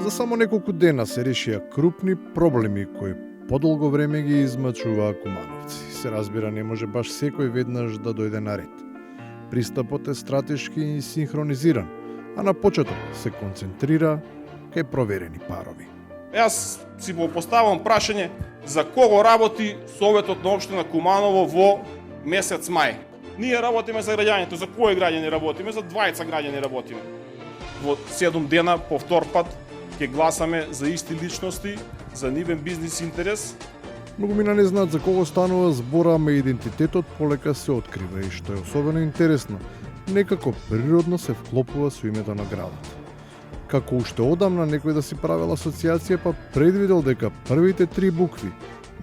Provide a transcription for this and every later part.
За само неколку дена се решија крупни проблеми кои подолго време ги измачуваа кумановци. Се разбира, не може баш секој веднаш да дојде на ред. Пристапот е стратешки и синхронизиран, а на почеток се концентрира кај проверени парови. Јас си го поставам прашање за кого работи Советот на општина Куманово во месец мај. Ние работиме за граѓаните, за кои граѓани работиме? За 20 граѓани работиме. Во 7 дена повтор пат ќе гласаме за исти личности, за нивен бизнис интерес. Многумина не знаат за кого станува збора, ама идентитетот полека се открива и што е особено интересно, некако природно се вклопува со името на градот. Како уште одамна некој да си правил асоциација, па предвидел дека првите 3 букви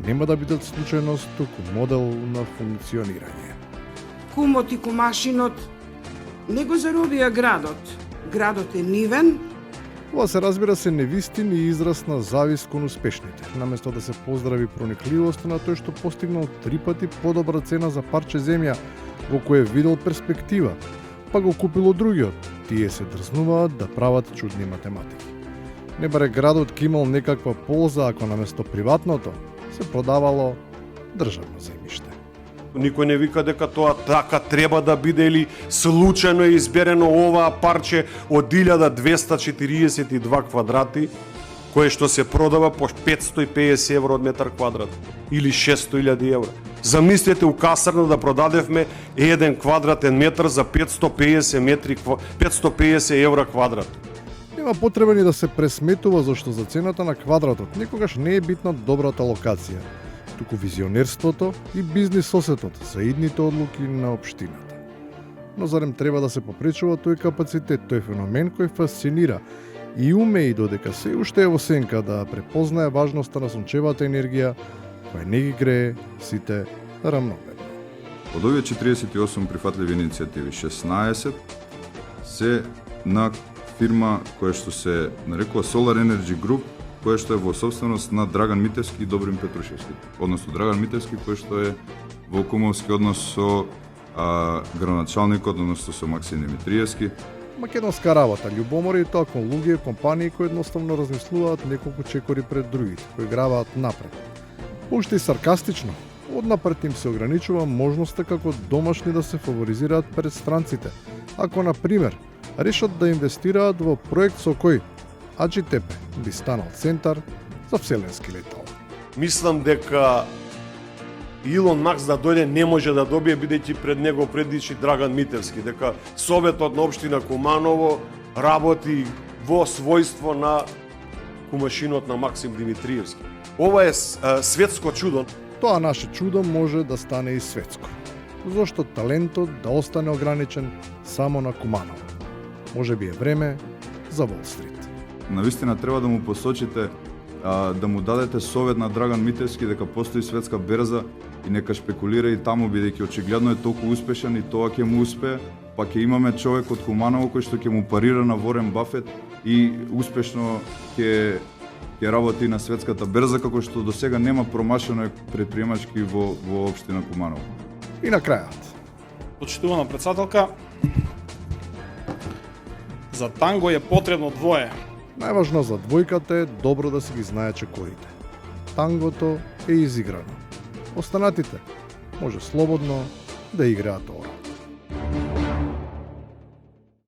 нема да бидат случајност, туку модел на функционирање. Кумот и кумашинот не го заробија градот. Градот е нивен. Ова се разбира се невистин и израз на завист кон успешните. Наместо да се поздрави проникливост на тој што постигнал 3 пати подобра цена за парче земја во кое видел перспектива, па го купило другиот. Тие се дрзнуваат да прават чудни математики. Не баре градот ке имал некаква полза ако наместо приватното се продавало државно земјиште. Никој не вика дека тоа така треба да биде или случајно е изберено оваа парче од 1242 квадрати, кое што се продава по 550 евро од метар квадрат или 600.000 евро. Замислете у касарна да продадевме 1 квадратен метар за 550 евро квадрат. Нема потреба ни да се пресметува зашто за цената на квадратот никогаш не е битна добрата локација, туку визионерството и бизнис осетот за идните одлуки на општината. Но зарем треба да се попречува тој капацитет, тој феномен кој фасцинира и умеи додека се уште е во сенка да препознае важноста на сончевата енергија која не ги грее сите рамномерно. Од овие 48 прифатливи иницијативи, 16 се на фирма која што се нарекува Solar Energy Group, која што е во собственост на Драган Митевски и Добрин Петрушевски. Односно Драган Митевски кој што е во кумовски однос со градоначалникот, односно со Максим Димитриевски. Македонска работа, љубомора и тоа кон луѓе и компании кои едноставно размислуваат неколку чекори пред другите, кои граваат напред. Уште и саркастично, однапред им се ограничува можноста како домашни да се фаворизираат пред странците, ако, на пример, решат да инвестираат во проект со кој АДЖТП би станал центар за вселенски летал. Мислам дека Илон Макс да дојде не може да добие, бидејќи пред него предиши Драган Митевски, дека Советот на општина Куманово работи во својство на кумашинот на Максим Димитриевски. Ова е светско чудо. Тоа наше чудо може да стане и светско, зашто талентот да остане ограничен само на Куманово. Може би е време за Wall Street. Навистина треба да му посочите, да му дадете совет на Драган Митевски дека постои светска берза и нека шпекулира и таму, бидејќи очигледно е толку успешен и тоа ќе му успее, па ќе имаме човек од Куманово кој што ќе му парира на Ворен Бафет и успешно ќе работи на светската берза, како што до сега нема промашено предприемачки во општина Куманово. И на крајот. Почитувана председателка, за танго е потребно двое. Најважно за двојката е добро да си ги знае чекорите. Тангото е изиграно. Останатите може слободно да играат ова.